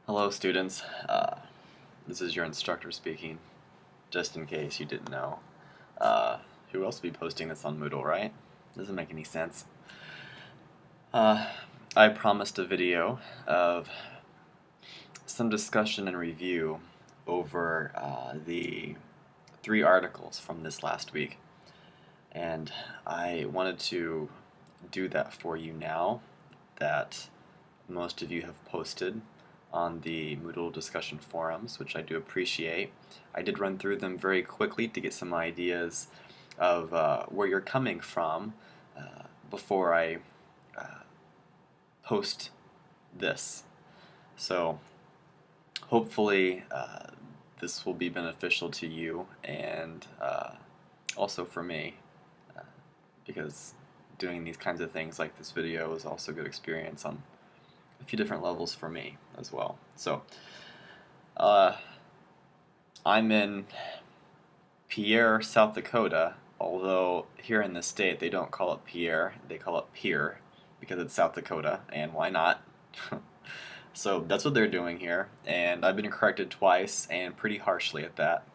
Hello students, this is your instructor speaking, just in case you didn't know. Who else would be posting this on Moodle, right? Doesn't make any sense. I promised a video of some discussion and review over the 3 articles from this last week, and I wanted to do that for you now that most of you have posted on the Moodle discussion forums, which I do appreciate. I did run through them very quickly to get some ideas of where you're coming from before I post this. So hopefully this will be beneficial to you and also for me, because doing these kinds of things like this video is also a good experience on a few different levels for me as well. So, I'm in Pierre, South Dakota, although here in the state they don't call it Pierre, they call it Pierre because it's South Dakota, and why not? So that's what they're doing here, and I've been corrected twice and pretty harshly at that.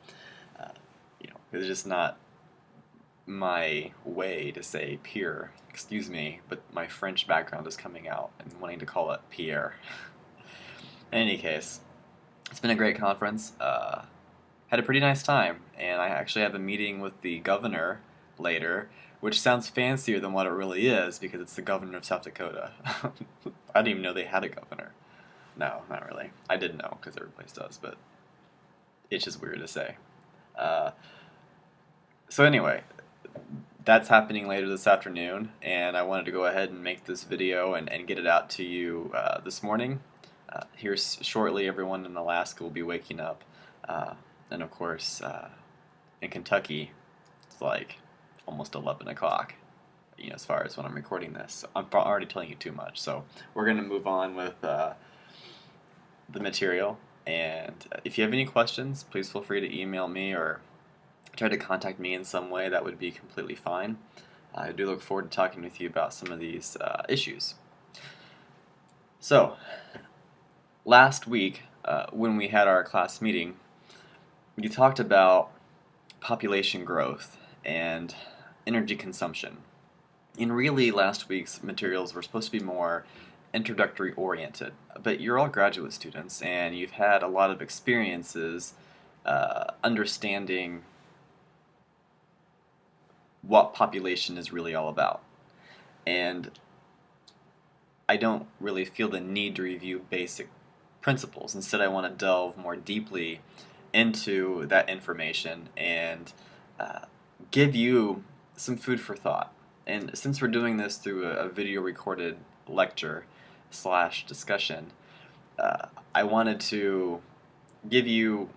It's just not my way to say Pierre, excuse me, but my French background is coming out and wanting to call it Pierre. In any case, it's been a great conference. Had a pretty nice time, and I actually have a meeting with the governor later, which sounds fancier than what it really is because it's the governor of South Dakota. I didn't even know they had a governor. No, not really. I did know because every place does, but it's just weird to say. So anyway, that's happening later this afternoon, and I wanted to go ahead and make this video and get it out to you this morning. Here shortly, everyone in Alaska will be waking up, and of course, in Kentucky, it's like almost 11 o'clock, as far as when I'm recording this. So I'm already telling you too much, so we're going to move on with the material, and if you have any questions, please feel free to email me or try to contact me in some way. That would be completely fine. I do look forward to talking with you about some of these issues. So, last week, when we had our class meeting, we talked about population growth and energy consumption. And really, last week's materials were supposed to be more introductory oriented, but you're all graduate students and you've had a lot of experiences understanding what population is really all about. And I don't really feel the need to review basic principles. Instead, I want to delve more deeply into that information and give you some food for thought. And since we're doing this through a video recorded lecture / discussion, I wanted to give you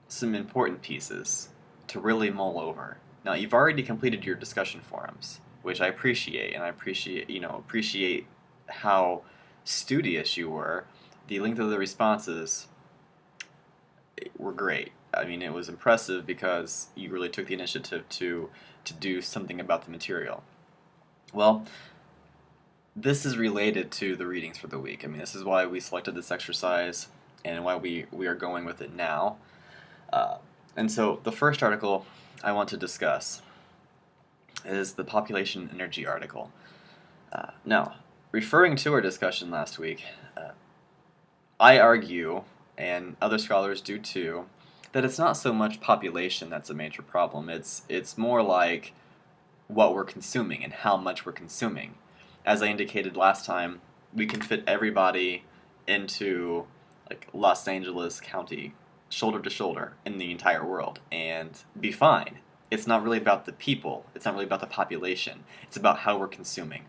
some important pieces to really mull over. Now, you've already completed your discussion forums, which I appreciate, and I appreciate how studious you were. The length of the responses were great. I mean, it was impressive because you really took the initiative to do something about the material. Well, this is related to the readings for the week. I mean, this is why we selected this exercise and why we are going with it now. And so the first article I want to discuss is the population energy article. Now, referring to our discussion last week, I argue, and other scholars do too, that it's not so much population that's a major problem. It's more like what we're consuming and how much we're consuming. As I indicated last time, we can fit everybody into like Los Angeles County shoulder to shoulder in the entire world and be fine. It's not really about the people, it's not really about the population, it's about how we're consuming.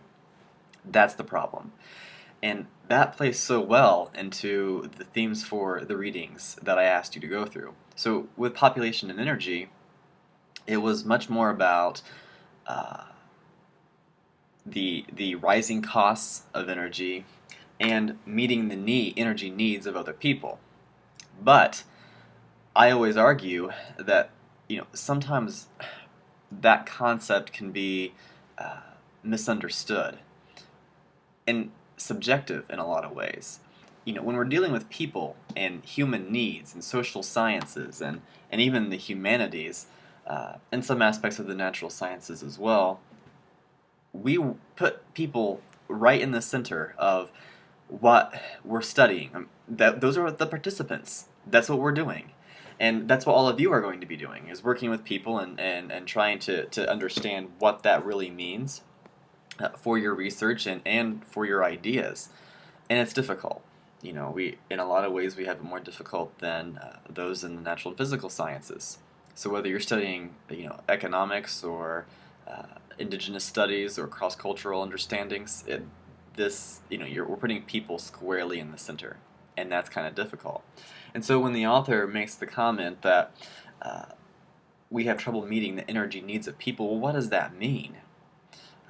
That's the problem. And that plays so well into the themes for the readings that I asked you to go through. So with population and energy, it was much more about the rising costs of energy and meeting the energy needs of other people. But I always argue that sometimes that concept can be misunderstood and subjective in a lot of ways. when we're dealing with people and human needs and social sciences and even the humanities, and some aspects of the natural sciences as well, we put people right in the center of what we're studying. Those are the participants. That's what we're doing. And that's what all of you are going to be doing, is working with people and trying to understand what that really means for your research and for your ideas. And it's difficult. In a lot of ways, we have it more difficult than those in the natural and physical sciences. So whether you're studying, economics or indigenous studies or cross-cultural understandings, we're putting people squarely in the center, and that's kind of difficult. And so when the author makes the comment that we have trouble meeting the energy needs of people, well, what does that mean?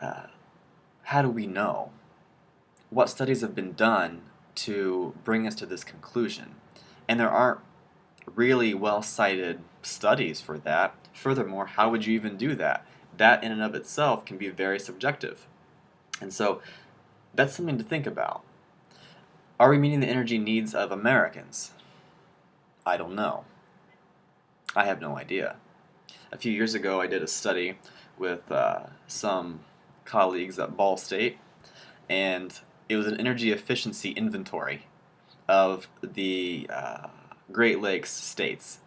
How do we know? What studies have been done to bring us to this conclusion? And there aren't really well-cited studies for that. Furthermore, how would you even do that? That in and of itself can be very subjective. And so that's something to think about. Are we meeting the energy needs of Americans? I don't know. I have no idea. A few years ago, I did a study with some colleagues at Ball State, and it was an energy efficiency inventory of the Great Lakes states.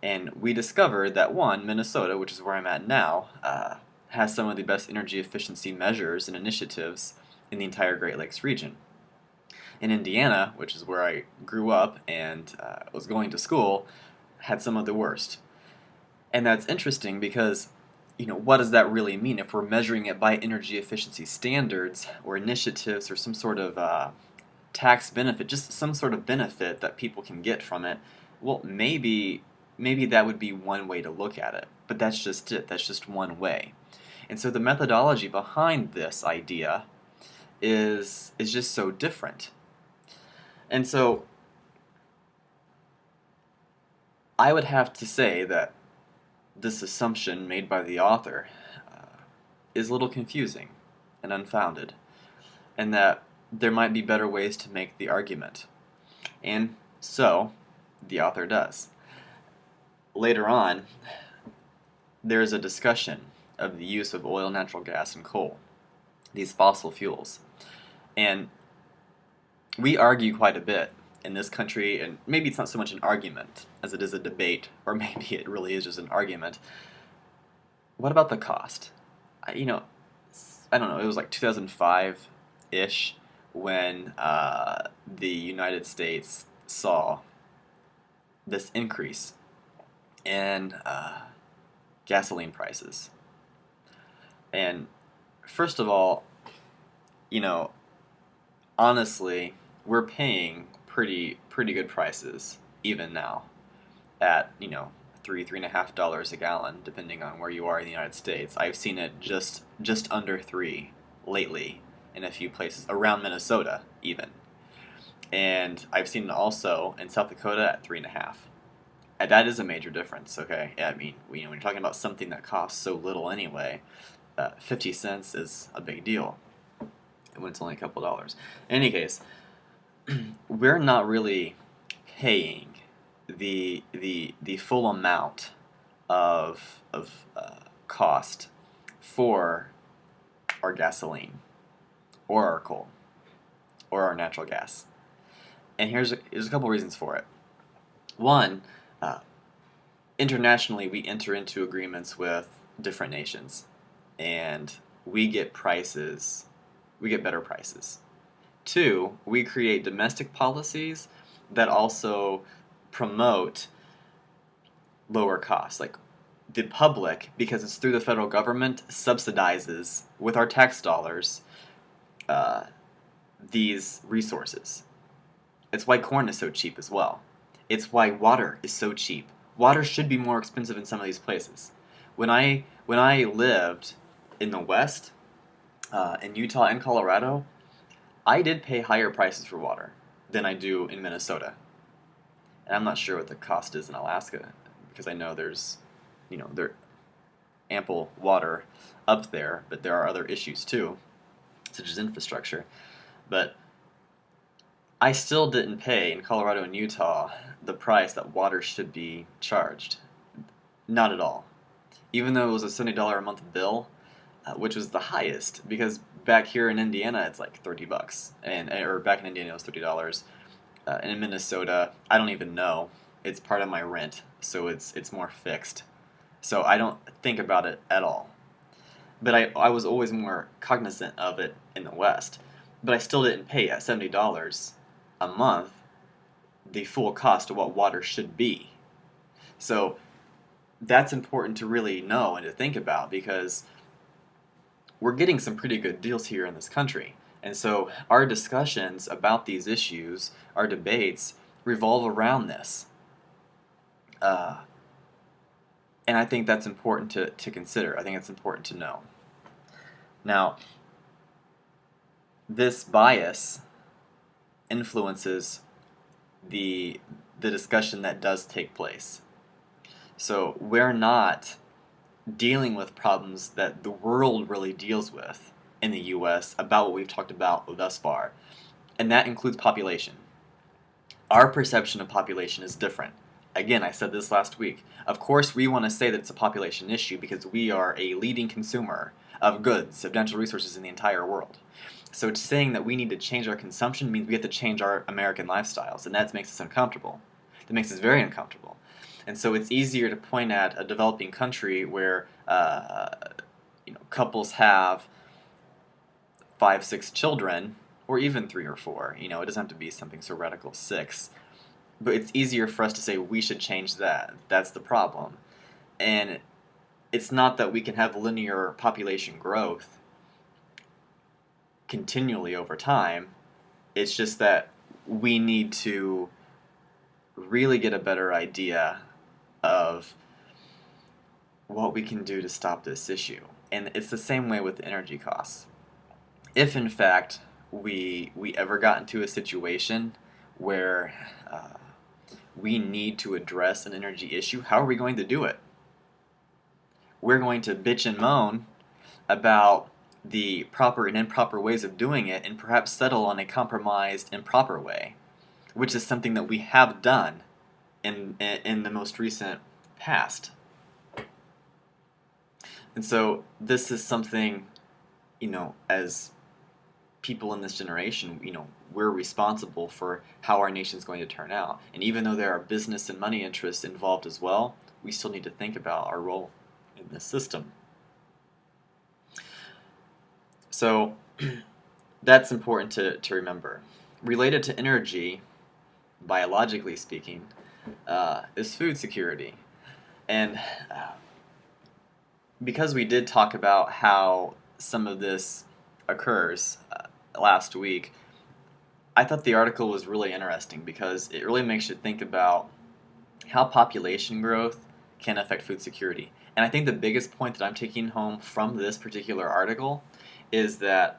And we discovered that Minnesota, which is where I'm at now, has some of the best energy efficiency measures and initiatives in the entire Great Lakes region. In Indiana, which is where I grew up and was going to school, had some of the worst. And that's interesting because, what does that really mean? If we're measuring it by energy efficiency standards or initiatives or some sort of tax benefit, just some sort of benefit that people can get from it, well, maybe that would be one way to look at it. But that's just it. That's just one way. And so the methodology behind this idea is just so different. And so I would have to say that this assumption made by the author is a little confusing and unfounded, and that there might be better ways to make the argument. And so the author does. Later on, there is a discussion of the use of oil, natural gas, and coal, these fossil fuels. And we argue quite a bit in this country, and maybe it's not so much an argument as it is a debate, or maybe it really is just an argument. What about the cost? I don't know, it was like 2005-ish when the United States saw this increase in gasoline prices. And first of all, honestly, we're paying pretty good prices even now at $3.50 a gallon, depending on where you are in the United States. I've seen it just under $3 lately in a few places around Minnesota even, and I've seen it also in South Dakota at $3.50. And that is a major difference. Okay, I mean, when you're talking about something that costs so little anyway, 50 cents is a big deal when it's only a couple dollars. In any case, we're not really paying the full amount of cost for our gasoline or our coal or our natural gas. And here's a couple reasons for it. One, internationally we enter into agreements with different nations, and we get better prices. Two, we create domestic policies that also promote lower costs. Like the public, because it's through the federal government, subsidizes with our tax dollars these resources. It's why corn is so cheap as well. It's why water is so cheap. Water should be more expensive in some of these places. When I lived in the West, in Utah and Colorado, I did pay higher prices for water than I do in Minnesota. And I'm not sure what the cost is in Alaska, because I know there's ample water up there, but there are other issues too, such as infrastructure. But I still didn't pay in Colorado and Utah the price that water should be charged. Not at all. Even though it was a $70 a month bill, which was the highest, because back here in Indiana it's like $30, and or back in Indiana it was $30. And in Minnesota, I don't even know. It's part of my rent, so it's more fixed. So I don't think about it at all. But I was always more cognizant of it in the West. But I still didn't pay at $70 a month the full cost of what water should be. So that's important to really know and to think about, because we're getting some pretty good deals here in this country. And so our discussions about these issues, our debates, revolve around this. And I think that's important to consider. I think it's important to know. Now, this bias influences the discussion that does take place. So we're not dealing with problems that the world really deals with in the US about what we've talked about thus far, and that includes population. Our perception of population is different. Again, I said this last week. Of course, we want to say that it's a population issue because we are a leading consumer of goods, of natural resources in the entire world. So it's saying that we need to change our consumption means we have to change our American lifestyles, and that makes us uncomfortable. That makes us very uncomfortable. And so it's easier to point at a developing country where couples have 5, 6 children, or even 3 or 4. It doesn't have to be something so radical, 6. But it's easier for us to say we should change that. That's the problem. And it's not that we can have linear population growth continually over time. It's just that we need to really get a better idea of what we can do to stop this issue. And it's the same way with energy costs. If in fact we ever got into a situation where we need to address an energy issue, how are we going to do it? We're going to bitch and moan about the proper and improper ways of doing it, and perhaps settle on a compromised improper way, which is something that we have done in the most recent past. And so this is something, as people in this generation, we're responsible for how our nation's going to turn out. And even though there are business and money interests involved as well, we still need to think about our role in this system. So that's important to remember. Related to energy, biologically speaking, is food security. And because we did talk about how some of this occurs last week, I thought the article was really interesting because it really makes you think about how population growth can affect food security. And I think the biggest point that I'm taking home from this particular article is that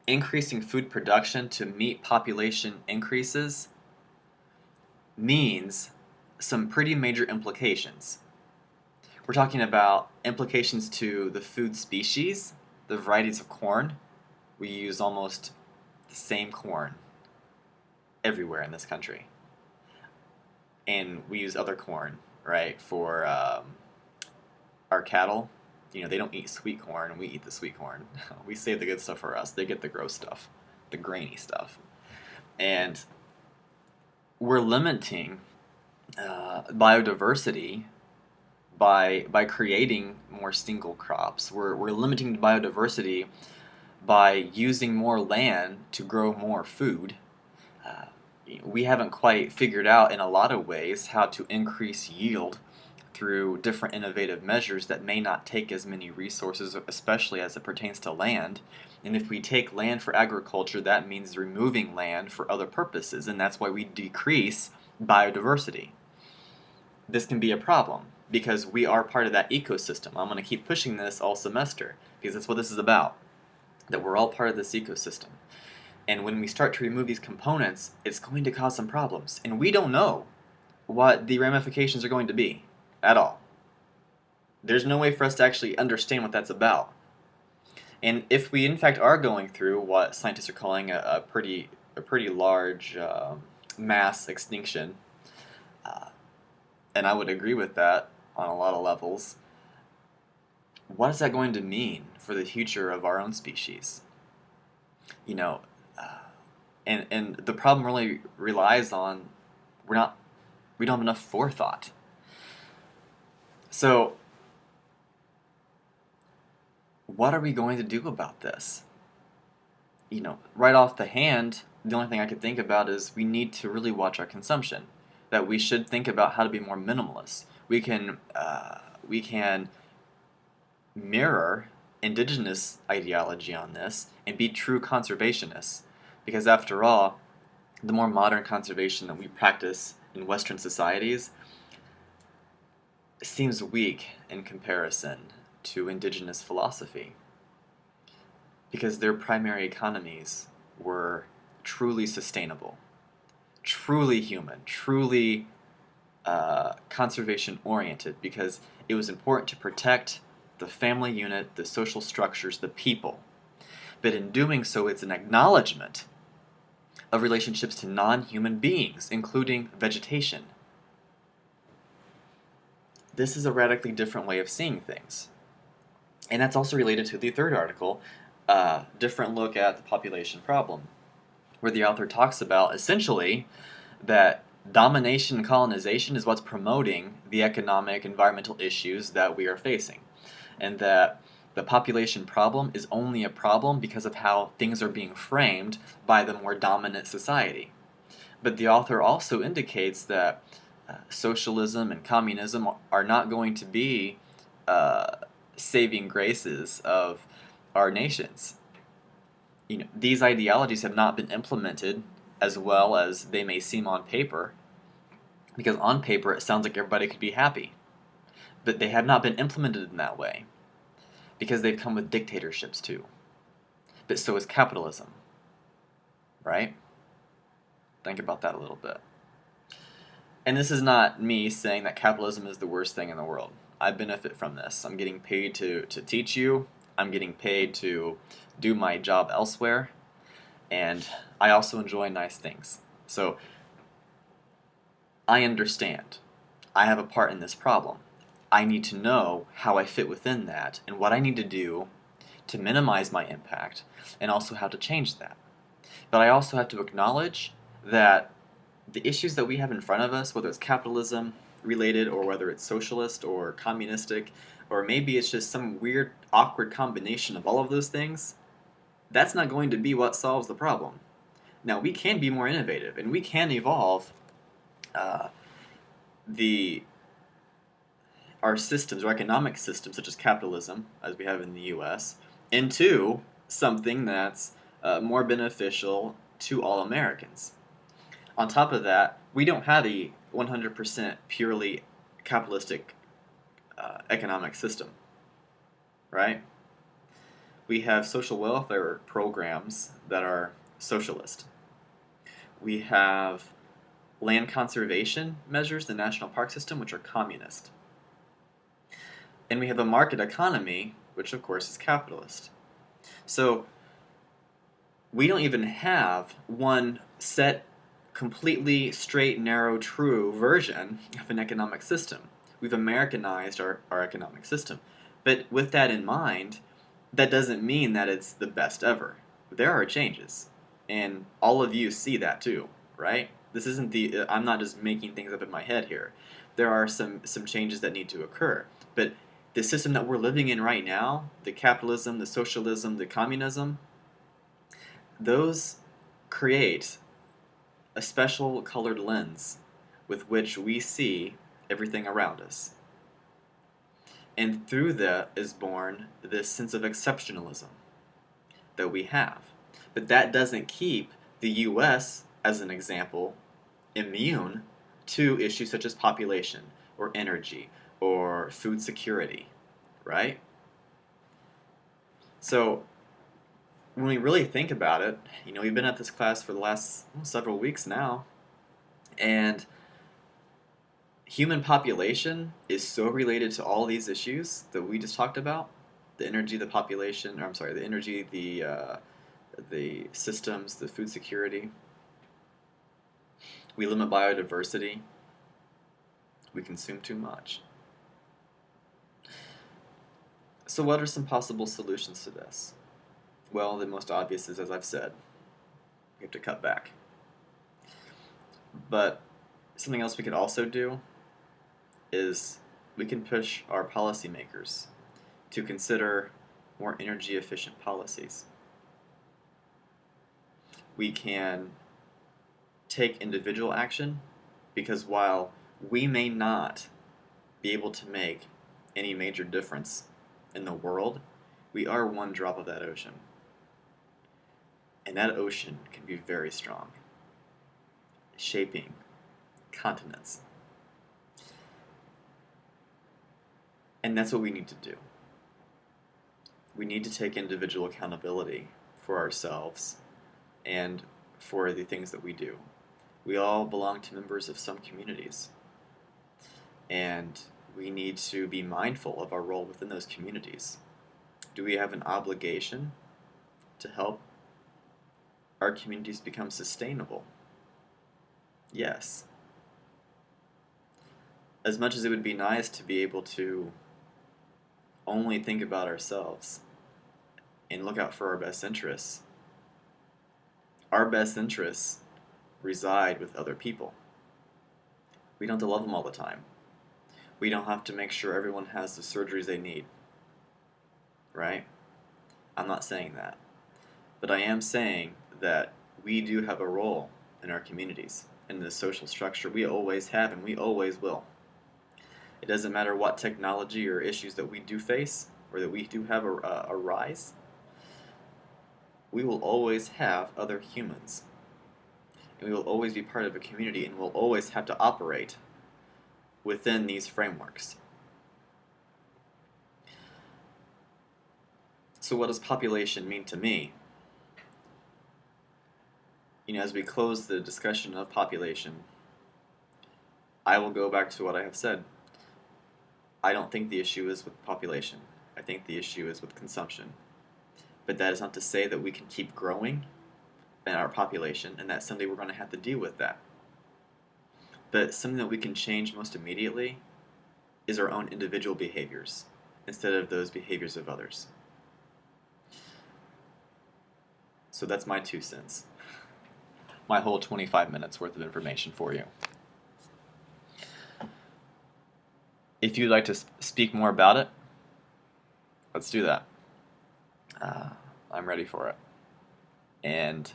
increasing food production to meet population increases means some pretty major implications. We're talking about implications to the food species, the varieties of corn. We use almost the same corn everywhere in this country. And we use other corn, right, for our cattle. They don't eat sweet corn, we eat the sweet corn. We save the good stuff for us. They get the gross stuff, the grainy stuff. And we're limiting biodiversity by creating more single crops. We're limiting biodiversity by using more land to grow more food. We haven't quite figured out in a lot of ways how to increase yield through different innovative measures that may not take as many resources, especially as it pertains to land. And if we take land for agriculture, that means removing land for other purposes, and that's why we decrease biodiversity. This can be a problem because we are part of that ecosystem. I'm going to keep pushing this all semester because that's what this is about, that we're all part of this ecosystem. And when we start to remove these components, it's going to cause some problems. And we don't know what the ramifications are going to be at all. There's no way for us to actually understand what that's about. And if we in fact are going through what scientists are calling a pretty a pretty large mass extinction, and I would agree with that on a lot of levels. What is that going to mean for the future of our own species? You know, and the problem really relies on we don't have enough forethought. So, what are we going to do about this? Right off the hand, the only thing I could think about is we need to really watch our consumption. That we should think about how to be more minimalist. We can mirror indigenous ideology on this and be true conservationists, because after all, the more modern conservation that we practice in Western societies seems weak in comparison to indigenous philosophy, because their primary economies were truly sustainable, truly human, truly conservation oriented, because it was important to protect the family unit, the social structures, the people. But in doing so, it's an acknowledgement of relationships to non-human beings, including vegetation. This is a radically different way of seeing things. And that's also related to the third article, different look at the population problem, where the author talks about essentially that domination and colonization is what's promoting the economic, environmental issues that we are facing, and that the population problem is only a problem because of how things are being framed by the more dominant society. But the author also indicates that socialism and communism are not going to be saving graces of our nations. These ideologies have not been implemented as well as they may seem on paper, because on paper it sounds like everybody could be happy. But they have not been implemented in that way, because they've come with dictatorships too. But so is capitalism, right? Think about that a little bit. And this is not me saying that capitalism is the worst thing in the world. I benefit from this. I'm getting paid to teach you. I'm getting paid to do my job elsewhere. And I also enjoy nice things. So I understand. I have a part in this problem. I need to know how I fit within that and what I need to do to minimize my impact, and also how to change that. But I also have to acknowledge that the issues that we have in front of us, whether it's capitalism related or whether it's socialist or communistic, or maybe it's just some weird, awkward combination of all of those things, that's not going to be what solves the problem. Now, we can be more innovative, and we can evolve our systems, our economic systems, such as capitalism, as we have in the U.S., into something that's more beneficial to all Americans. On top of that, we don't have a 100% purely capitalistic economic system, right? We have social welfare programs that are socialist. We have land conservation measures, the national park system, which are communist. And we have a market economy, which of course is capitalist. So we don't even have one set, completely straight, narrow, true version of an economic system. We've Americanized our economic system. But with that in mind, that doesn't mean that it's the best ever. There are changes. And all of you see that too, right? This isn't I'm not just making things up in my head here. There are some changes that need to occur. But the system that we're living in right now, the capitalism, the socialism, the communism, those create a special colored lens with which we see everything around us. And through that is born this sense of exceptionalism that we have. But that doesn't keep the U.S., as an example, immune to issues such as population or energy or food security, right? So when we really think about it, we've been at this class for the last several weeks now, and human population is so related to all these issues that we just talked about: the energy, the population, the energy, the systems, the food security. We limit biodiversity. We consume too much. So what are some possible solutions to this? Well, the most obvious is, as I've said, we have to cut back. But something else we could also do is we can push our policymakers to consider more energy efficient policies. We can take individual action, because while we may not be able to make any major difference in the world, we are one drop of that ocean. And that ocean can be very strong, shaping continents. And that's what we need to do. We need to take individual accountability for ourselves and for the things that we do. We all belong to members of some communities, and we need to be mindful of our role within those communities. Do we have an obligation to help our communities become sustainable? Yes. As much as it would be nice to be able to only think about ourselves and look out for our best interests reside with other people. We don't have to love them all the time. We don't have to make sure everyone has the surgeries they need. Right? I'm not saying that. But I am saying that we do have a role in our communities, in the social structure. We always have, and we always will. It doesn't matter what technology or issues that we do face, or that we do have arise. We will always have other humans. And we will always be part of a community, and we'll always have to operate within these frameworks. So what does population mean to me? As we close the discussion of population, I will go back to what I have said. I don't think the issue is with population. I think the issue is with consumption. But that is not to say that we can keep growing in our population and that someday we're going to have to deal with that. But something that we can change most immediately is our own individual behaviors instead of those behaviors of others. So that's my 2 cents. My whole 25 minutes worth of information for you. If you'd like to speak more about it, let's do that. I'm ready for it. And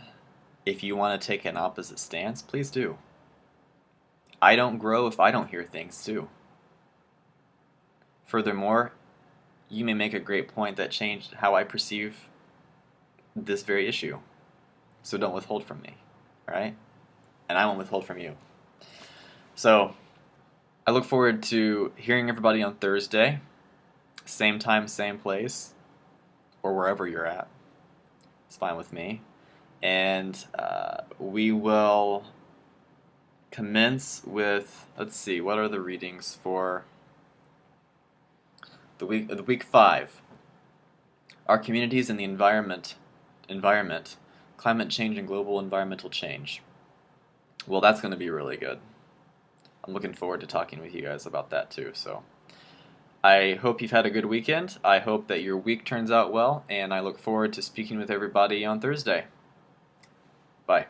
if you want to take an opposite stance, please do. I don't grow if I don't hear things too. Furthermore, you may make a great point that changed how I perceive this very issue. So don't withhold from me, right? And I won't withhold from you. So I look forward to hearing everybody on Thursday, same time, same place, or wherever you're at. It's fine with me. And we will commence with, let's see, what are the readings for the week 5? Our communities and the environment, climate change and global environmental change. Well, that's going to be really good. I'm looking forward to talking with you guys about that too. So I hope you've had a good weekend. I hope that your week turns out well, and I look forward to speaking with everybody on Thursday. Bye.